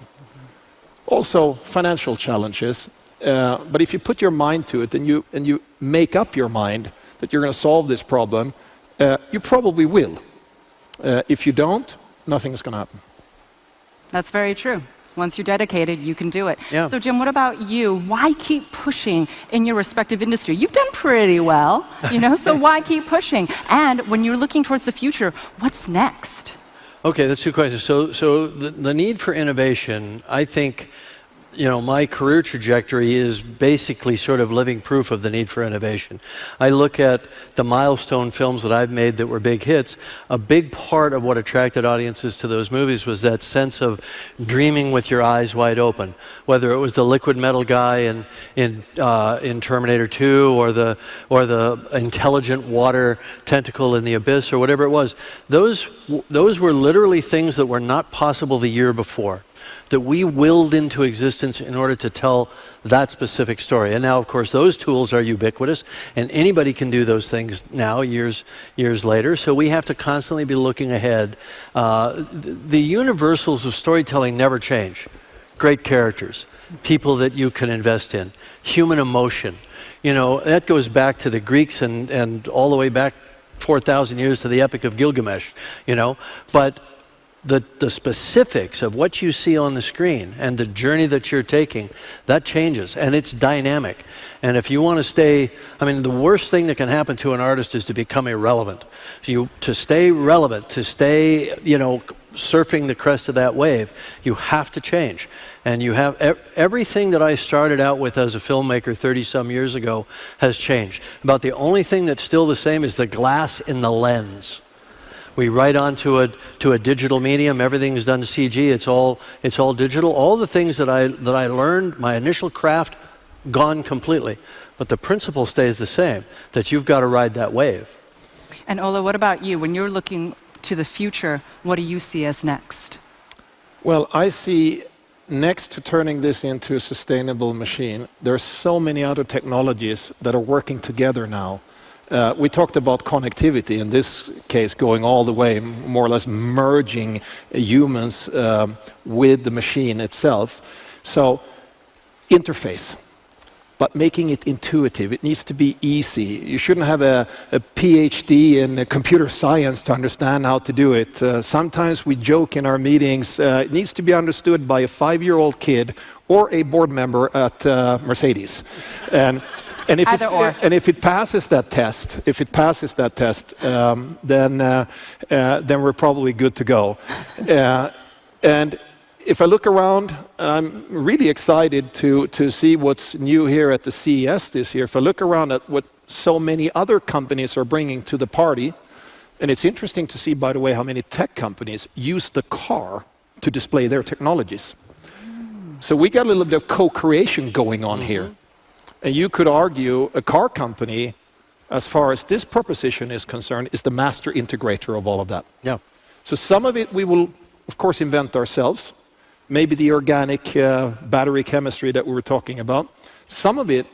Also, financial challenges. But if you put your mind to it and you make up your mind that you're going to solve this problem, you probably will. If you don't, nothing's going to happen. That's very true. Once you're dedicated, you can do it. Yeah. So, Jim, what about you? Why keep pushing in your respective industry? You've done pretty well, so why keep pushing? And when you're looking towards the future, what's next? Okay, that's two questions. So the need for innovation, I think, my career trajectory is basically sort of living proof of the need for innovation. I look at the milestone films that I've made that were big hits. A big part of what attracted audiences to those movies was that sense of dreaming with your eyes wide open. Whether it was the liquid metal guy in Terminator 2 or the intelligent water tentacle in the abyss or whatever it was, those were literally things that were not possible the year before, that we willed into existence in order to tell that specific story. And now, of course, those tools are ubiquitous, and anybody can do those things now, years later. So we have to constantly be looking ahead. The universals of storytelling never change. Great characters, people that you can invest in, human emotion. That goes back to the Greeks and all the way back 4,000 years to the Epic of Gilgamesh, But the specifics of what you see on the screen and the journey that you're taking, that changes, and it's dynamic. And if you want to stay, I mean, the worst thing that can happen to an artist is to become irrelevant. To stay relevant, to stay, you know, surfing the crest of that wave, you have to change. And you have everything that I started out with as a filmmaker 30-some years ago has changed. About the only thing that's still the same is the glass in the lens. We write onto a digital medium. Everything's done CG. It's all digital. All the things that I learned, my initial craft, gone completely. But the principle stays the same, that you've got to ride that wave. And Ola, what about you? When you're looking to the future, what do you see as next? Well, I see next to turning this into a sustainable machine, there are so many other technologies that are working together now. We talked about connectivity, in this case going all the way, more or less merging humans with the machine itself. So, interface, but making it intuitive. It needs to be easy. You shouldn't have a PhD in computer science to understand how to do it. Sometimes we joke in our meetings, it needs to be understood by a 5-year-old kid or a board member at Mercedes. And if it passes that test, then we're probably good to go. And if I look around, I'm really excited to see what's new here at the CES this year. If I look around at what so many other companies are bringing to the party, and it's interesting to see, by the way, how many tech companies use the car to display their technologies. So we got a little bit of co-creation going on here. And you could argue a car company, as far as this proposition is concerned, is the master integrator of all of that. Yeah. So some of it we will, of course, invent ourselves. Maybe the organic battery chemistry that we were talking about. Some of it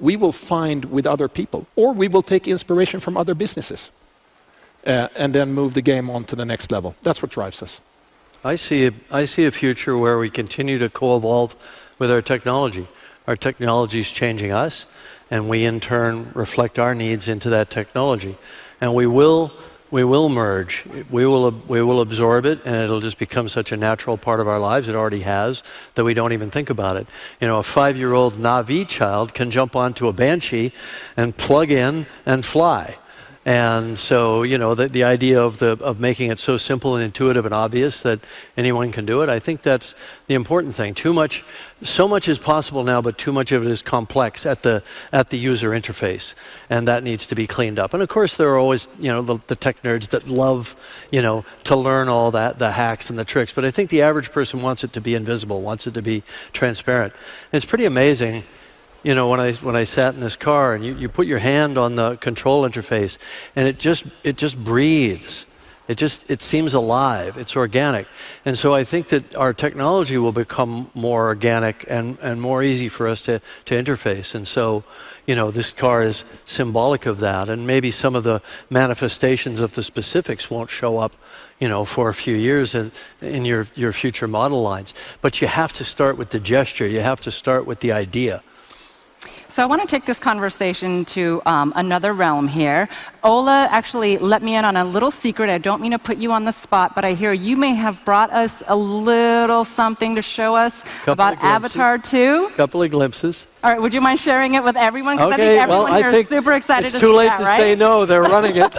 we will find with other people, or we will take inspiration from other businesses and then move the game on to the next level. That's what drives us. I see a future where we continue to co-evolve with our technology. Our technology is changing us, and we in turn reflect our needs into that technology. And we will merge. We will absorb it, and it'll just become such a natural part of our lives. It already has, that we don't even think about it. You know, a 5-year-old Navi child can jump onto a Banshee and plug in and fly. And so, you know, the idea of making it so simple and intuitive and obvious that anyone can do it, I think that's the important thing. So much is possible now, but too much of it is complex at the user interface, and that needs to be cleaned up. And of course, there are always, you know, the tech nerds that love, you know, to learn all that, the hacks and the tricks. But I think the average person wants it to be invisible, wants it to be transparent. And it's pretty amazing. You know, when I sat in this car and you put your hand on the control interface and it just breathes. It seems alive. It's organic. And so I think that our technology will become more organic and more easy for us to interface. And so, you know, this car is symbolic of that. And maybe some of the manifestations of the specifics won't show up, you know, for a few years in your future model lines. But you have to start with the gesture. You have to start with the idea. So I want to take this conversation to another realm here. Ola actually let me in on a little secret. I don't mean to put you on the spot, but I hear you may have brought us a little something to show us about Avatar 2. Couple of glimpses. All right, would you mind sharing it with everyone? Because Okay, I think everyone here is super excited to see that, it's too late to right? say no. They're running it.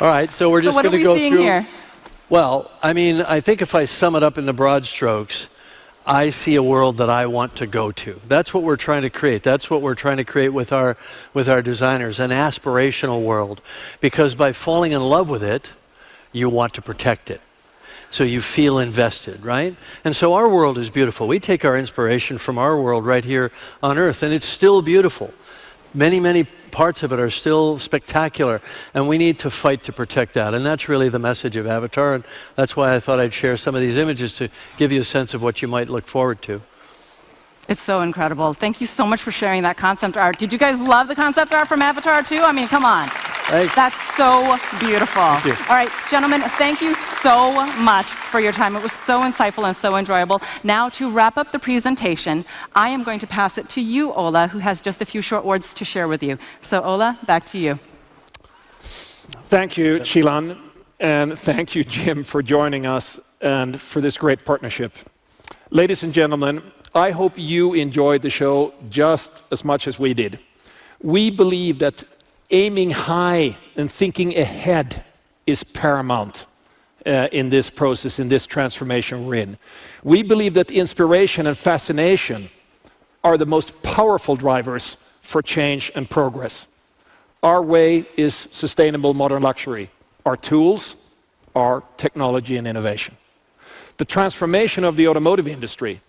All right, so we're just going to go through. What are we seeing here? Well, I mean, I think if I sum it up in the broad strokes, I see a world that I want to go to. That's what we're trying to create. That's what we're trying to create with our designers, an aspirational world. Because by falling in love with it, you want to protect it. So you feel invested, right? And so our world is beautiful. We take our inspiration from our world right here on Earth, and it's still beautiful. Many, many parts of it are still spectacular, and we need to fight to protect that. And that's really the message of Avatar, and that's why I thought I'd share some of these images to give you a sense of what you might look forward to. It's so incredible. Thank you so much for sharing that concept art. Did you guys love the concept art from Avatar 2? I mean, come on. Thanks. That's so beautiful. Thank you. All right, gentlemen, thank you so much for your time. It was so insightful and so enjoyable. Now, to wrap up the presentation, I am going to pass it to you, Ola, who has just a few short words to share with you. So, Ola, back to you. Thank you, Chilan. And thank you, Jim, for joining us and for this great partnership. Ladies and gentlemen, I hope you enjoyed the show just as much as we did. We believe that aiming high and thinking ahead is paramount in this process, in this transformation we're in. We believe that inspiration and fascination are the most powerful drivers for change and progress. Our way is sustainable modern luxury. Our tools are technology and innovation. The transformation of the automotive industry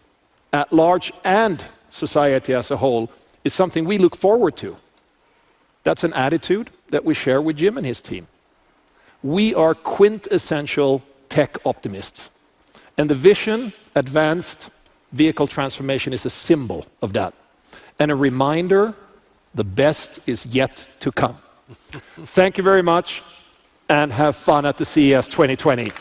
at large and society as a whole is something we look forward to. That's an attitude that we share with Jim and his team. We are quintessential tech optimists. And the vision, advanced vehicle transformation, is a symbol of that. And a reminder, the best is yet to come. Thank you very much, and have fun at the CES 2020.